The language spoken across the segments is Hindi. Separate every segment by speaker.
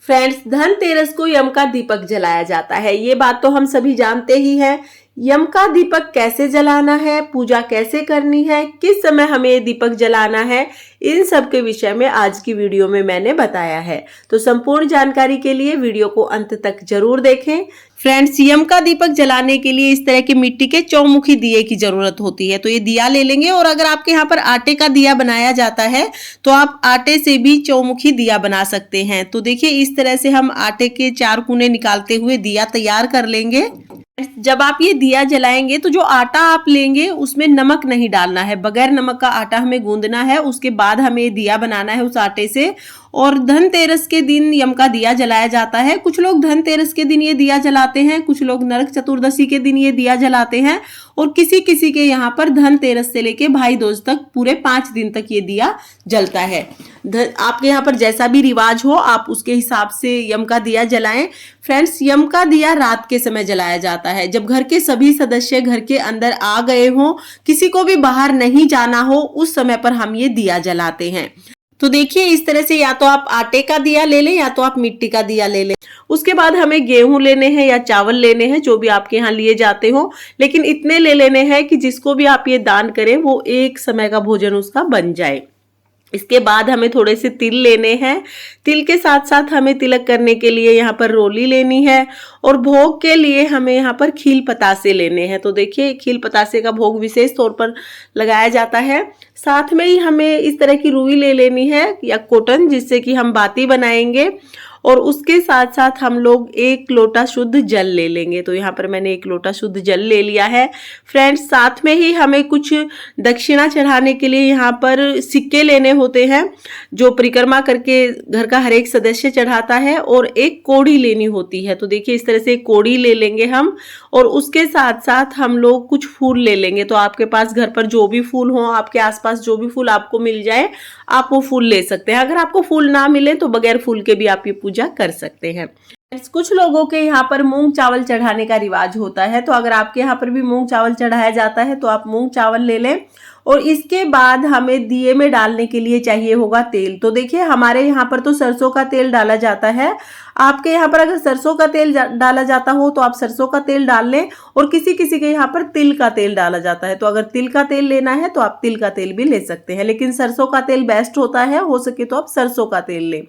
Speaker 1: फ्रेंड्स, धनतेरस को यम का दीपक जलाया जाता है। ये बात तो हम सभी जानते ही हैं। यम का दीपक कैसे जलाना है, पूजा कैसे करनी है, किस समय हमें ये दीपक जलाना है, इन सब के विषय में आज की वीडियो में मैंने बताया है। तो संपूर्ण जानकारी के लिए वीडियो को अंत तक जरूर देखें। फ्रेंड्स, यम का दीपक जलाने के लिए इस तरह के मिट्टी के चौमुखी दिए की जरूरत होती है। तो ये दिया ले लेंगे, और अगर आपके यहाँ पर आटे का दिया बनाया जाता है तो आप आटे से भी चौमुखी दिया बना सकते हैं। तो देखिए, इस तरह से हम आटे के 4 कोने निकालते हुए दिया तैयार कर लेंगे। जब आप ये दिया जलाएंगे तो जो आटा आप लेंगे उसमें नमक नहीं डालना है, बगैर नमक का आटा हमें गूंदना है। उसके बाद हमें दिया बनाना है उस आटे से। और धनतेरस के दिन यम का दिया जलाया जाता है। कुछ लोग धनतेरस के दिन ये दिया जलाते हैं, कुछ लोग नरक चतुर्दशी के दिन ये दिया जलाते हैं, और किसी किसी के यहाँ पर धनतेरस से लेके भाई दूज तक पूरे 5 दिन तक ये दिया जलता है। आपके यहाँ पर जैसा भी रिवाज हो आप उसके हिसाब से यम का दिया जलाएं। फ्रेंड्स, यम का दिया रात के समय जलाया जाता है, जब घर के सभी सदस्य घर के अंदर आ गए हों, किसी को भी बाहर नहीं जाना हो, उस समय पर हम ये दिया जलाते हैं। तो देखिए, इस तरह से या तो आप आटे का दिया ले लें या तो आप मिट्टी का दिया ले लें। उसके बाद हमें गेहूं लेने हैं या चावल लेने हैं, जो भी आपके यहाँ लिए जाते हो, लेकिन इतने ले लेने हैं कि जिसको भी आप ये दान करें वो एक समय का भोजन उसका बन जाए। इसके बाद हमें थोड़े से तिल लेने हैं। तिल के साथ साथ हमें तिलक करने के लिए यहाँ पर रोली लेनी है, और भोग के लिए हमें यहाँ पर खील पतासे लेने हैं। तो देखिए, खील पतासे का भोग विशेष तौर पर लगाया जाता है। साथ में ही हमें इस तरह की रुई ले लेनी है या कॉटन, जिससे कि हम बाती बनाएंगे। और उसके साथ साथ हम लोग 1 लोटा शुद्ध जल ले लेंगे। तो यहाँ पर मैंने 1 लोटा शुद्ध जल ले लिया है। फ्रेंड्स, साथ में ही हमें कुछ दक्षिणा चढ़ाने के लिए यहाँ पर सिक्के लेने होते हैं, जो परिक्रमा करके घर का हर एक सदस्य चढ़ाता है, और 1 कोड़ी लेनी होती है। तो देखिए, इस तरह से 1 कोड़ी ले लेंगे हम, और उसके साथ साथ हम लोग कुछ फूल ले लेंगे। तो आपके पास घर पर जो भी फूल हो, आपके आसपास जो भी फूल आपको मिल जाए, आप वो फूल ले सकते हैं। अगर आपको फूल ना मिले तो बगैर फूल के भी आप ये पूजा कर सकते हैं। कुछ लोगों के यहाँ पर मूंग चावल चढ़ाने का रिवाज होता है, तो अगर आपके यहाँ पर भी मूंग चावल चढ़ाया जाता है तो आप मूंग चावल ले लें। और इसके बाद हमें दिए में डालने के लिए चाहिए होगा तेल। तो देखिए, हमारे यहाँ पर तो सरसों का तेल डाला जाता है। आपके यहाँ पर अगर सरसों का तेल डाला जाता हो तो आप सरसों का तेल डाल लें, और किसी किसी के यहाँ पर तिल का तेल डाला जाता है। तो अगर तिल का तेल लेना है तो आप तिल का तेल भी ले सकते हैं, लेकिन सरसों का तेल बेस्ट होता है। हो सके तो आप सरसों का तेल लें।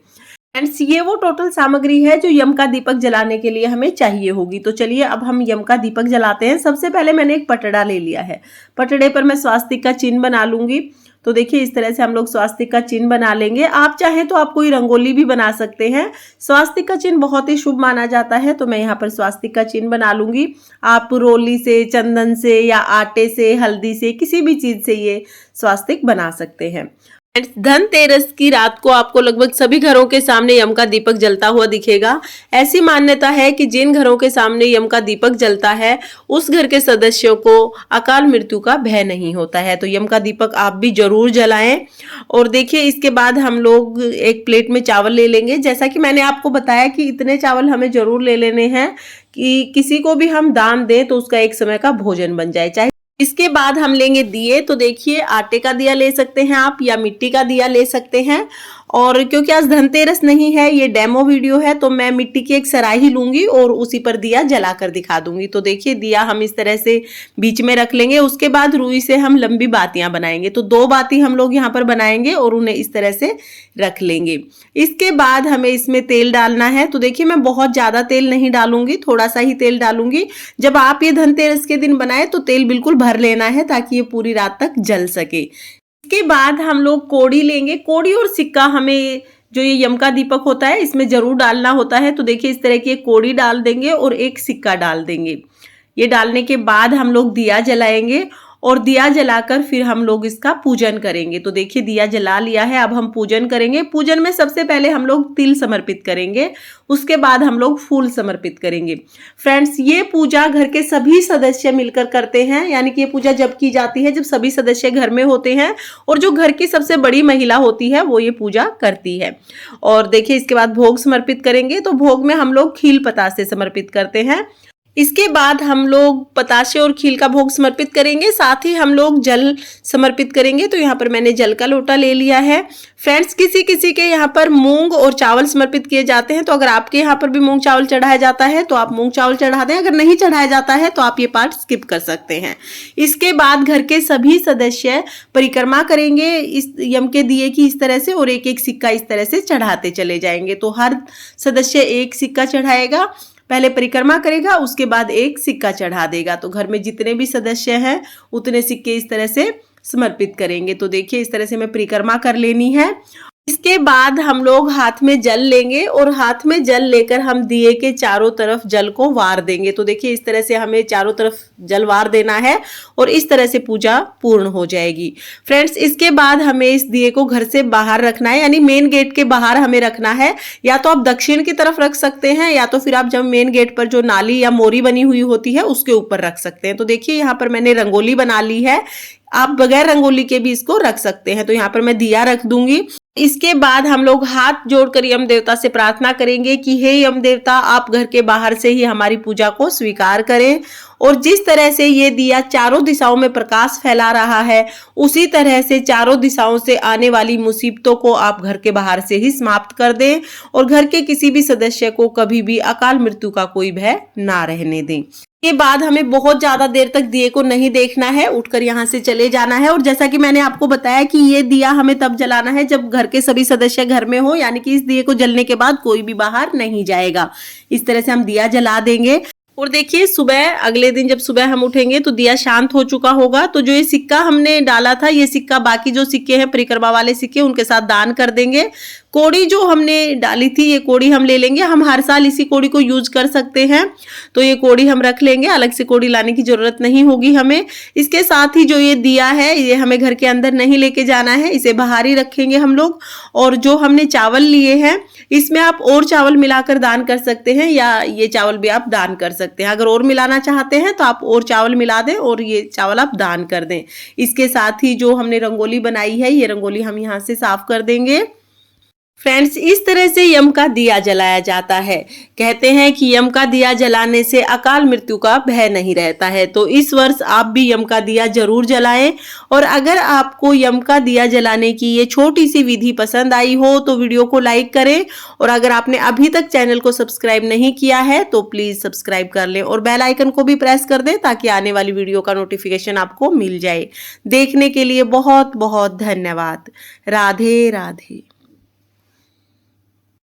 Speaker 1: फ्रेंड्स, ये वो टोटल सामग्री है जो यम का दीपक जलाने के लिए हमें चाहिए होगी। तो चलिए अब हम यम का दीपक जलाते हैं। सबसे पहले मैंने एक पटड़ा ले लिया है। पटड़े पर मैं स्वास्तिक का चिन्ह बना लूंगी। तो देखिए, इस तरह से हम लोग स्वास्तिक का चिन्ह बना लेंगे। आप चाहें तो आप कोई रंगोली भी बना सकते हैं। स्वास्तिक का चिन्ह बहुत ही शुभ माना जाता है, तो मैं यहाँ पर स्वास्तिक का चिन्ह बना लूंगी। आप रोली से, चंदन से, या आटे से, हल्दी से, किसी भी चीज से ये स्वास्तिक बना सकते हैं। धनतेरस की रात को आपको लगभग सभी घरों के सामने यम का दीपक जलता हुआ दिखेगा। ऐसी मान्यता है कि जिन घरों के सामने यम का दीपक जलता है उस घर के सदस्यों को अकाल मृत्यु का भय नहीं होता है। तो यम का दीपक आप भी जरूर जलाएं। और देखिए, इसके बाद हम लोग एक प्लेट में चावल ले लेंगे। जैसा कि मैंने आपको बताया कि इतने चावल हमें जरूर ले लेने हैं कि किसी को भी हम दान दें तो उसका एक समय का भोजन बन जाए। चाहे इसके बाद हम लेंगे दिए। तो देखिए, आटे का दिया ले सकते हैं आप, या मिट्टी का दिया ले सकते हैं। और क्योंकि आज धनतेरस नहीं है, ये डेमो वीडियो है, तो मैं मिट्टी की एक सराही लूंगी और उसी पर दिया जलाकर दिखा दूंगी। तो देखिए, दिया हम इस तरह से बीच में रख लेंगे। उसके बाद रुई से हम लंबी बातियां बनाएंगे। तो 2 बाती हम लोग यहाँ पर बनाएंगे और उन्हें इस तरह से रख लेंगे। इसके बाद हमें इसमें तेल डालना है। तो देखिए, मैं बहुत ज्यादा तेल नहीं डालूंगी, थोड़ा सा ही तेल डालूंगी। जब आप ये धनतेरस के दिन बनाए तो तेल बिल्कुल भर लेना है, ताकि ये पूरी रात तक जल सके। इसके बाद हम लोग कोड़ी लेंगे। कोड़ी और सिक्का हमें, जो ये यम का दीपक होता है, इसमें जरूर डालना होता है। तो देखिए, इस तरह की एक कोड़ी डाल देंगे और एक सिक्का डाल देंगे। ये डालने के बाद हम लोग दिया जलाएंगे, और दिया जलाकर फिर हम लोग इसका पूजन करेंगे। तो देखिए, दिया जला लिया है, अब हम पूजन करेंगे। पूजन में सबसे पहले हम लोग तिल समर्पित करेंगे, उसके बाद हम लोग फूल समर्पित करेंगे। फ्रेंड्स, ये पूजा घर के सभी सदस्य मिलकर करते हैं। यानी कि ये पूजा जब की जाती है जब सभी सदस्य घर में होते हैं, और जो घर की सबसे बड़ी महिला होती है वो ये पूजा करती है। और देखिए, इसके बाद भोग समर्पित करेंगे। तो भोग में हम लोग खील पतासे समर्पित करते हैं। इसके बाद हम लोग बताशे और खील का भोग समर्पित करेंगे, साथ ही हम लोग जल समर्पित करेंगे। तो यहाँ पर मैंने जल का लोटा ले लिया है। फ्रेंड्स, किसी किसी के यहाँ पर मूंग और चावल समर्पित किए जाते हैं, तो अगर आपके यहाँ पर भी मूंग चावल चढ़ाया जाता है तो आप मूंग चावल चढ़ा दें, अगर नहीं चढ़ाया जाता है तो आप ये पार्ट स्किप कर सकते हैं। इसके बाद घर के सभी सदस्य परिक्रमा करेंगे इस यम के दिए की इस तरह से, और एक एक सिक्का इस तरह से चढ़ाते चले जाएंगे। तो हर सदस्य एक सिक्का चढ़ाएगा, पहले परिक्रमा करेगा, उसके बाद एक सिक्का चढ़ा देगा। तो घर में जितने भी सदस्य हैं उतने सिक्के इस तरह से समर्पित करेंगे। तो देखिए इस तरह से हमें परिक्रमा कर लेनी है। इसके बाद हम लोग हाथ में जल लेंगे और हाथ में जल लेकर हम दिए के चारों तरफ जल को वार देंगे। तो देखिए इस तरह से हमें चारों तरफ जल वार देना है और इस तरह से पूजा पूर्ण हो जाएगी। फ्रेंड्स, इसके बाद हमें इस दिए को घर से बाहर रखना है, यानी मेन गेट के बाहर हमें रखना है। या तो आप दक्षिण की तरफ रख सकते हैं, या तो फिर आप जब मेन गेट पर जो नाली या मोरी बनी हुई होती है उसके ऊपर रख सकते हैं। तो देखिए यहाँ पर मैंने रंगोली बना ली है, आप बगैर रंगोली के भी इसको रख सकते हैं। तो यहाँ पर मैं दिया रख दूंगी। इसके बाद हम लोग हाथ जोड़कर यम देवता से प्रार्थना करेंगे कि हे यम देवता, आप घर के बाहर से ही हमारी पूजा को स्वीकार करें, और जिस तरह से ये दिया चारों दिशाओं में प्रकाश फैला रहा है, उसी तरह से चारों दिशाओं से आने वाली मुसीबतों को आप घर के बाहर से ही समाप्त कर दें, और घर के किसी भी सदस्य को कभी भी अकाल मृत्यु का कोई भय ना रहने दें। के बाद हमें बहुत ज्यादा देर तक दिए को नहीं देखना है, उठकर यहाँ से चले जाना है। और जैसा कि मैंने आपको बताया कि ये दिया हमें तब जलाना है जब घर के सभी सदस्य घर में हो, यानी कि इस दिए को जलने के बाद कोई भी बाहर नहीं जाएगा। इस तरह से हम दिया जला देंगे। और देखिए सुबह, अगले दिन जब सुबह हम उठेंगे तो दिया शांत हो चुका होगा। तो जो ये सिक्का हमने डाला था, ये सिक्का बाकी जो सिक्के हैं परिक्रमा वाले सिक्के, उनके साथ दान कर देंगे। कोड़ी जो हमने डाली थी, ये कोड़ी हम ले लेंगे। हम हर साल इसी कोड़ी को यूज कर सकते हैं, तो ये कोड़ी हम रख लेंगे, अलग से कोड़ी लाने की जरूरत नहीं होगी हमें। इसके साथ ही जो ये दिया है, ये हमें घर के अंदर नहीं लेके जाना है, इसे बाहर ही रखेंगे हम लोग। और जो हमने चावल लिए हैं, इसमें आप और चावल मिलाकर दान कर सकते हैं, या ये चावल भी आप दान कर सकते हैं। अगर और मिलाना चाहते हैं तो आप और चावल मिला दें और ये चावल आप दान कर दें। इसके साथ ही जो हमने रंगोली बनाई है, ये रंगोली हम यहाँ से साफ कर देंगे। फ्रेंड्स, इस तरह से यम का दिया जलाया जाता है। कहते हैं कि यम का दिया जलाने से अकाल मृत्यु का भय नहीं रहता है। तो इस वर्ष आप भी यम का दिया जरूर जलाएं। और अगर आपको यम का दिया जलाने की ये छोटी सी विधि पसंद आई हो तो वीडियो को लाइक करें, और अगर आपने अभी तक चैनल को सब्सक्राइब नहीं किया है तो प्लीज सब्सक्राइब कर लें और बेल आइकन को भी प्रेस कर दें ताकि आने वाली वीडियो का नोटिफिकेशन आपको मिल जाए। देखने के लिए बहुत बहुत धन्यवाद। राधे राधे।